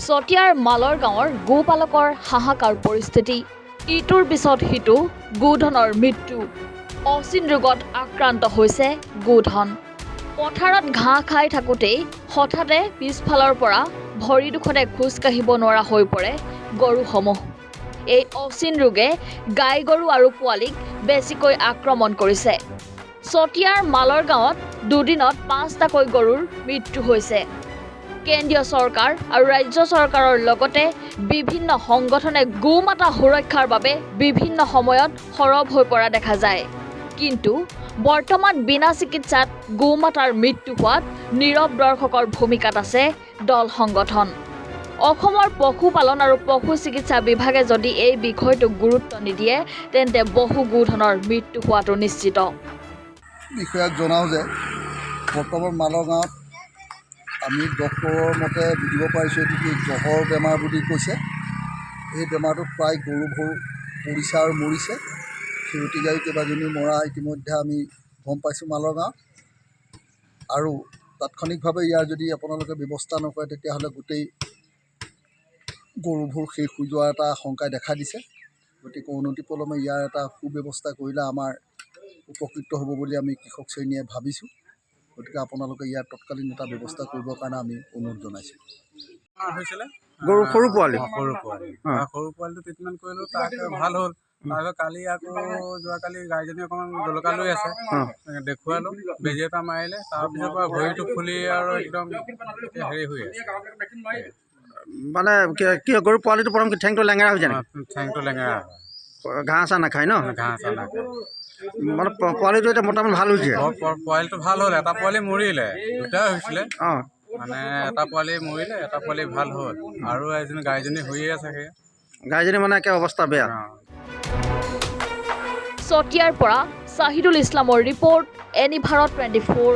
চতিয়াৰ মালৰ গাঁৱৰ গোপালকৰ হাহাকাৰ পৰিস্থিতি ইটোৰ পিছত সিটো গোধনৰ মৃত্যু অচিন ৰোগত আক্ৰান্ত হৈছে গোধন পথাৰত ঘাঁহ খাই থাকোঁতেই হঠাতে পিছফালৰ পৰা ভৰি দুখনে খোজ কাঢ়িব নোৱাৰা হৈ পৰে গৰুসমূহ এই অচিন ৰোগে গাই গৰু আৰু পোৱালিক বেছিকৈ আক্ৰমণ কৰিছে চতিয়াৰ মালৰ গাঁৱত দুদিনত 5টাকৈ গৰুৰ মৃত্যু হৈছে কেন্দ্ৰীয় চৰকাৰ আৰু ৰাজ্য চৰকাৰৰ লগতে বিভিন্ন সংগঠনে গোমাতা সুৰক্ষাৰ বাবে বিভিন্ন সময়ত সৰব হৈ পৰা দেখা যায় কিন্তু বৰ্তমান বিনা চিকিৎসাত গোমাতাৰ মৃত্যু হোৱাত নীৰৱ দৰ্শকৰ ভূমিকাত আছে দল সংগঠন অসমৰ পশুপালন আৰু পশু চিকিৎসা বিভাগে যদি এই বিষয়টোক গুৰুত্ব নিদিয়ে তেন্তে বহু গোধনৰ মৃত্যু হোৱাটো নিশ্চিত বিষয়াক জনাওঁ যে বৰ্তমান মালৰ গাঁৱত আমি ডক্টৰৰ মতে বুজিব পাৰিছোঁ এইটো কি জহৰ বেমাৰ বুলি কৈছে এই বেমাৰটোত প্ৰায় গৰুবোৰ পৰিছে আৰু মৰিছে সিৰতি গাড়ী কেইবাজনীও মৰা ইতিমধ্যে আমি গম পাইছোঁ মালৰ গাঁৱত আৰু তাৎক্ষণিকভাৱে ইয়াৰ যদি আপোনালোকে ব্যৱস্থা নকৰে তেতিয়াহ'লে গোটেই গৰুবোৰ শেষ হৈ যোৱাৰ এটা আশংকাই দেখা দিছে গতিকে অনতিপলমে ইয়াৰ এটা সুব্যৱস্থা কৰিলে আমাৰ উপকৃত হ'ব বুলি আমি কৃষক শ্ৰেণীয়ে ভাবিছোঁ গতিকে আপোনালোকে ইয়াৰ তৎকালীন এটা ব্যৱস্থা কৰিবৰ কাৰণে আমি অনুৰোধ জনাইছোঁ গৰু সৰু পোৱালি সৰু পোৱালিটো ট্ৰিটমেণ্ট কৰিলোঁ তাক ভাল হ'ল তাৰপিছত কালি আকৌ যোৱাকালি গাইজনী অকণমান জলকা লৈ আছে দেখুৱালোঁ বেজী এটা মাৰিলে তাৰপিছৰ পৰা ভৰিটো ফুলি আৰু একদম হেৰি হৈ আছে মানে কি গৰু পোৱালিটো প্ৰথম ঠেংটো লেঙেৰা হৈ যায় ঠেংটো লেঙেৰা ঘাঁহ চাহ নাখায় ন ঘাঁহ চাহ নাখায় মানে পোৱালিটো এতিয়া মোটামুটি ভাল হৈছে পোৱালিটো ভাল হ'ল এটা পোৱালি মৰিলে দুটাই হৈছিলে অঁ মানে এটা পোৱালি মৰিলে এটা পোৱালি ভাল হ'ল আৰু এজনী গাইজনী হৈয়ে আছে সেই গাইজনী মানে একে অৱস্থা বেয়া চতিয়াৰ পৰা শ্বাহিদুল ইছলামৰ ৰিপৰ্ট এনি ভাৰত 24